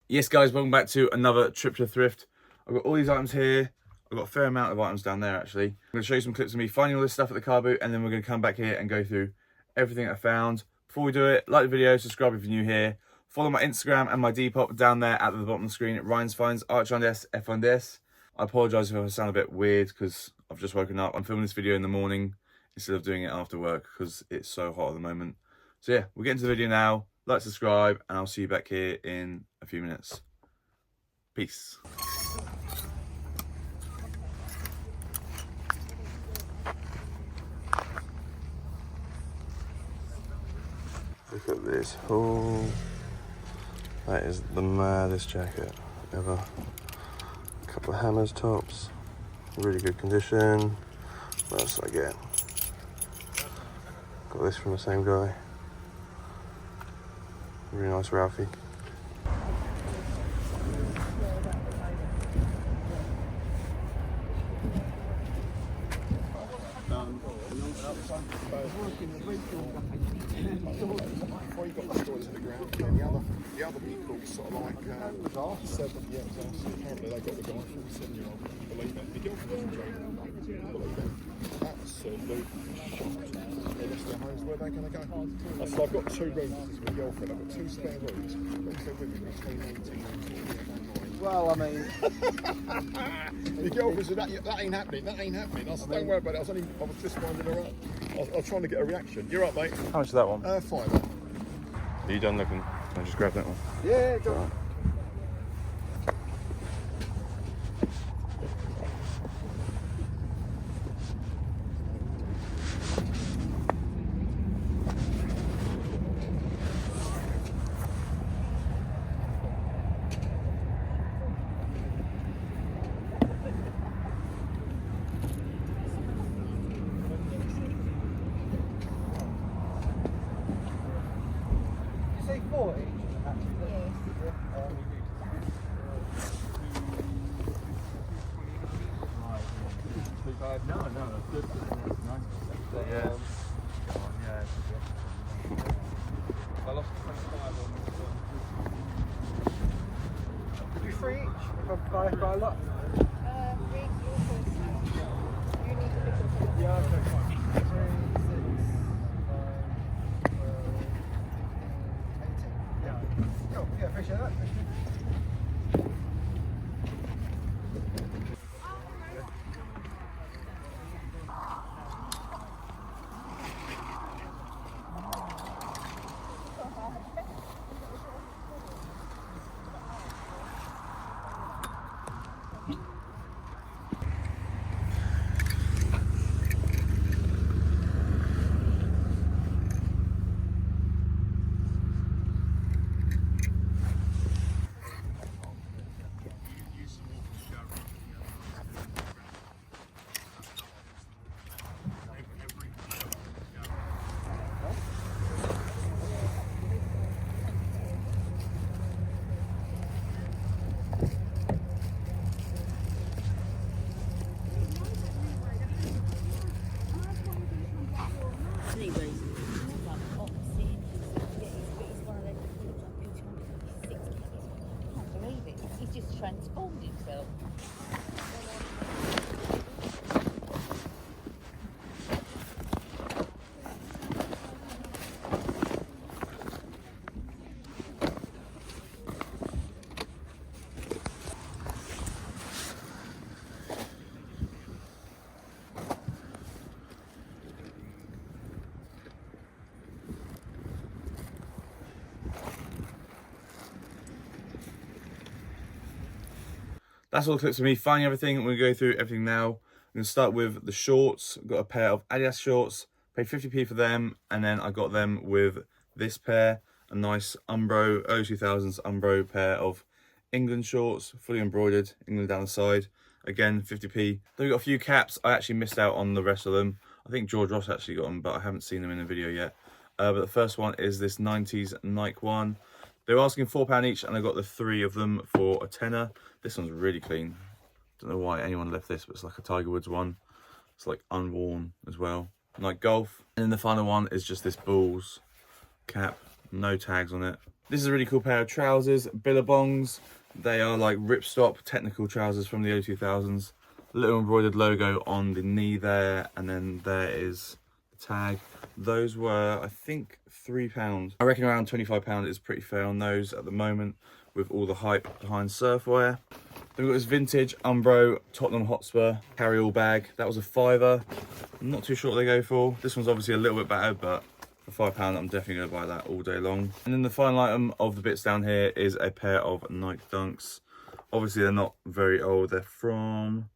Yes guys, welcome back to another trip to Thrift. I've got all these items here. I've got a fair amount of items down there actually. I'm going to show you some clips of me finding all this stuff at the car boot, and then we're going to come back here and go through everything I found. Before we do it, like the video, subscribe if you're new here. Follow my Instagram and my Depop down there at the bottom of the screen. Ryan's Finds, Arch_S, F_S. I apologise if I sound a bit weird because I've just woken up. I'm filming this video in the morning instead of doing it after work because it's so hot at the moment. So yeah, we'll get into the video now. Like, subscribe, and I'll see you back here in a few minutes. Peace. Look at this haul. That is the maddest jacket ever. A couple of Hammers tops, really good condition. What else did I get? Got this from the same guy. Really nice Ralphie. Before you got the stores in the ground, and the other people sort of like 7 years old. Apparently they got the guy from 7-year-old. Can you believe it? The girlfriend doesn't drink. Believe it? Absolute shocked. They lost their homes. Where are they going to go? I said I've got 2 rooms with my girlfriend. I've got 2 spare rooms. These are women between 18 and 29. Well, I mean, the girlfriend said that ain't happening. That ain't happening. I said don't worry about it. I was just winding her up. I was trying to get a reaction. You're up, mate. How much is that one? £5. Are you done looking? I just grab that one. yeah, go on. Say 40 each, No, that's good. Yeah. I lost 25 on do 3 each if I buy a lot? Yeah, okay, fine. 3, 6, 9, 12, 18. Yeah. Cool. Yeah, appreciate that. He's just transformed himself. That's all the clips of me finding everything. I'm going to go through everything now. I'm going to start with the shorts. I've got a pair of Adidas shorts, paid 50p for them, and then I got them with this pair, a nice Umbro, early 2000s Umbro pair of England shorts, fully embroidered, England down the side. Again, 50p. Then we've got a few caps. I actually missed out on the rest of them. I think George Ross actually got them, but I haven't seen them in the video yet. But the first one is this 90s Nike one. They were asking £4 each, and I got the 3 of them for a tenner. This one's really clean. Don't know why anyone left this, but it's like a Tiger Woods one. It's like unworn as well. Like golf. And then the final one is just this Bulls cap. No tags on it. This is a really cool pair of trousers, Billabongs. They are like ripstop technical trousers from the early 2000s. Little embroidered logo on the knee there, and then there is the tag. Those were, I think, £3. I reckon around £25 is pretty fair on those at the moment with all the hype behind surfwear. Then we've got this vintage Umbro Tottenham Hotspur carry-all bag. That was a £5. I'm not too sure what they go for. This one's obviously a little bit better, but for £5, I'm definitely going to buy that all day long. And then the final item of the bits down here is a pair of Nike Dunks. Obviously, they're not very old. They're from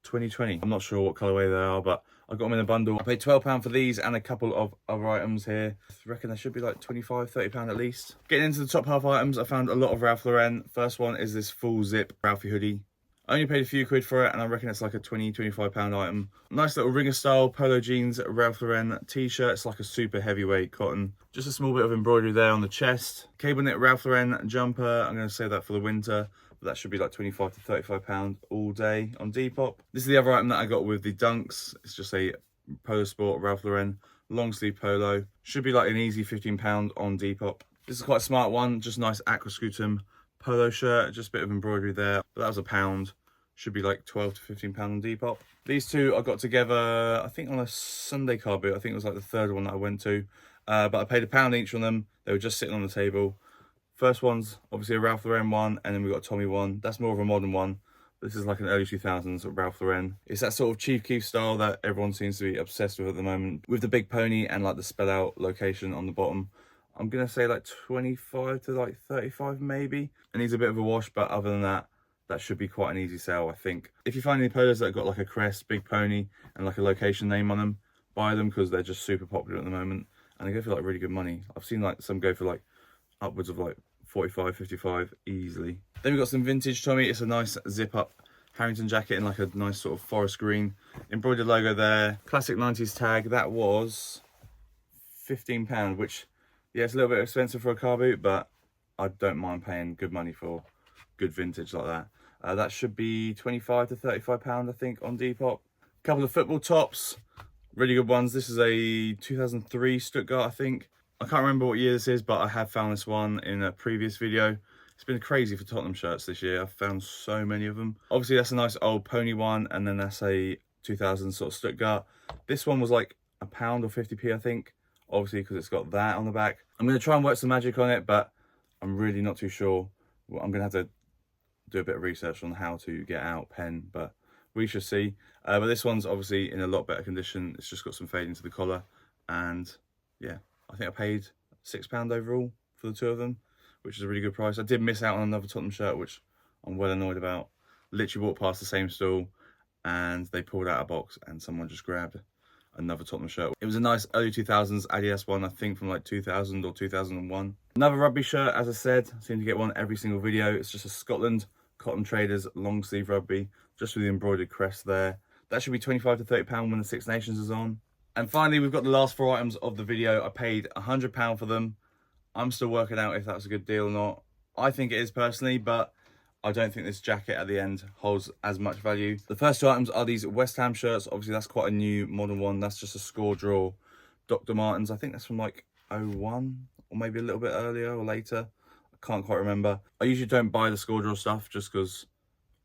2020. I'm not sure what colourway they are, but I got them in a bundle. I paid £12 for these and a couple of other items here. I reckon they should be like £25, £30 at least. Getting into the top half items, I found a lot of Ralph Lauren. First one is this full zip Ralphie hoodie. I only paid a few quid for it, and I reckon it's like a £20, £25 item. Nice little ringer style polo jeans Ralph Lauren t-shirt. It's like a super heavyweight cotton. Just a small bit of embroidery there on the chest. Cable knit Ralph Lauren jumper. I'm going to save that for the winter. That should be like £25 to £35 all day on Depop. This is the other item that I got with the Dunks. It's just a Polo Sport Ralph Lauren long sleeve polo. Should be like an easy £15 on Depop. This is quite a smart one, just nice aquascutum polo shirt, just a bit of embroidery there. But that was £1. Should be like £12 to £15 on Depop. These two I got together, I think on a Sunday car boot. I think it was like the third one that I went to. But I paid £1 each on them. They were just sitting on the table. First one's obviously a Ralph Lauren one, and then we got a Tommy one. That's more of a modern one. This is like an early 2000s Ralph Lauren. It's that sort of Chief Keef style that everyone seems to be obsessed with at the moment, with the big pony and like the spell out location on the bottom. I'm gonna say like 25 to like 35 maybe. It needs a bit of a wash, but other than that, that should be quite an easy sale, I think. If you find any polos that have got like a crest, big pony, and like a location name on them, buy them because they're just super popular at the moment. And they go for like really good money. I've seen like some go for like upwards of like 45, 55 easily. Then we've got some vintage Tommy. It's a nice zip up Harrington jacket in like a nice sort of forest green. Embroidered logo there. Classic 90s tag. That was £15, which, yeah, it's a little bit expensive for a car boot, but I don't mind paying good money for good vintage like that. That should be £25 to £35, I think, on Depop. Couple of football tops. Really good ones. This is a 2003 Stuttgart, I think. I can't remember what year this is, but I have found this one in a previous video. It's been crazy for Tottenham shirts this year. I've found so many of them. Obviously, that's a nice old pony one, and then that's a 2000 sort of Stuttgart. This one was like £1 or 50p, I think. Obviously, because it's got that on the back. I'm going to try and work some magic on it, but I'm really not too sure. Well, I'm going to have to do a bit of research on how to get out pen, but we shall see. But this one's obviously in a lot better condition. It's just got some fading to the collar, and yeah, I think I paid £6 overall for the two of them, which is a really good price. I did miss out on another Tottenham shirt, which I'm well annoyed about. Literally walked past the same stall and they pulled out a box and someone just grabbed another Tottenham shirt. It was a nice early 2000s Adidas one, I think from like 2000 or 2001. Another rugby shirt, as I said, I seem to get one every single video. It's just a Scotland Cotton Traders long sleeve rugby, just with the embroidered crest there. That should be £25 to £30 when the Six Nations is on. And finally, we've got the last four items of the video. I paid £100 for them. I'm still working out if that's a good deal or not. I think it is personally, but I don't think this jacket at the end holds as much value. The first two items are these West Ham shirts. Obviously, that's quite a new modern one. That's just a score draw Dr. Martens. I think that's from like 01 or maybe a little bit earlier or later. I can't quite remember. I usually don't buy the score draw stuff just because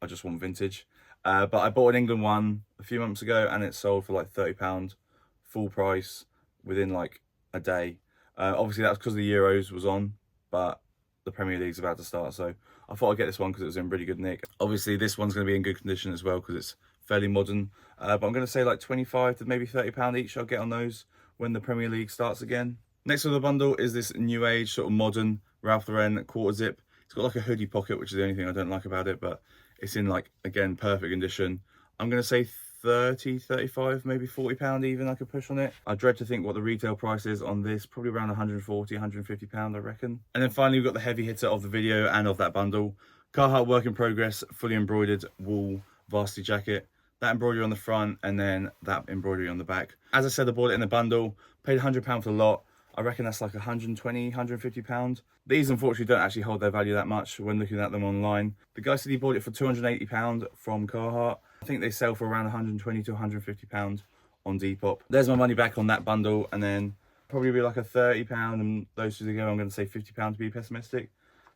I just want vintage. But I bought an England one a few months ago and it sold for like £30 full price within like a day. Obviously that's because the Euros was on, but the Premier League's about to start, so I thought I'd get this one because it was in really good nick. Obviously this one's going to be in good condition as well because it's fairly modern, but I'm going to say like £25 to maybe £30 each I'll get on those when the Premier League starts again. Next to the bundle is this new age sort of modern Ralph Lauren quarter zip. It's got like a hoodie pocket, which is the only thing I don't like about it, but it's in like, again, perfect condition. I'm going to say 30, 35, maybe £40 even I could push on it. I dread to think what the retail price is on this, probably around 140, £150 I reckon. And then finally we've got the heavy hitter of the video and of that bundle. Carhartt work in progress, fully embroidered wool varsity jacket. That embroidery on the front and then that embroidery on the back. As I said, I bought it in a bundle, paid £100 for the lot. I reckon that's like £120, £150. These unfortunately don't actually hold their value that much when looking at them online. The guy said he bought it for £280 from Carhartt. I think they sell for around £120 to £150 on Depop. There's my money back on that bundle, and then Probably be like a £30, and those two together, I'm going to say £50 to be pessimistic.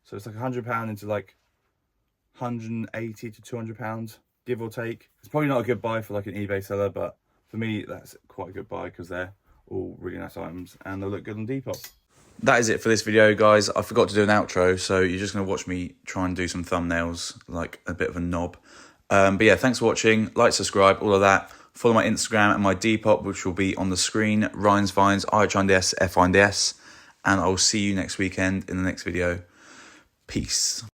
So it's like £100 into like £180 to £200, give or take. It's probably not a good buy for like an eBay seller, but for me, that's quite a good buy because they're all really nice items and they look good on Depop. That is it for this video, guys. I forgot to do an outro, so you're just going to watch me try and do some thumbnails like a bit of a knob. But yeah, thanks for watching. Like, subscribe, all of that. Follow my Instagram and my Depop, which will be on the screen. Ryan's Vines, IHNDS, FINDS. And I'll see you next weekend in the next video. Peace.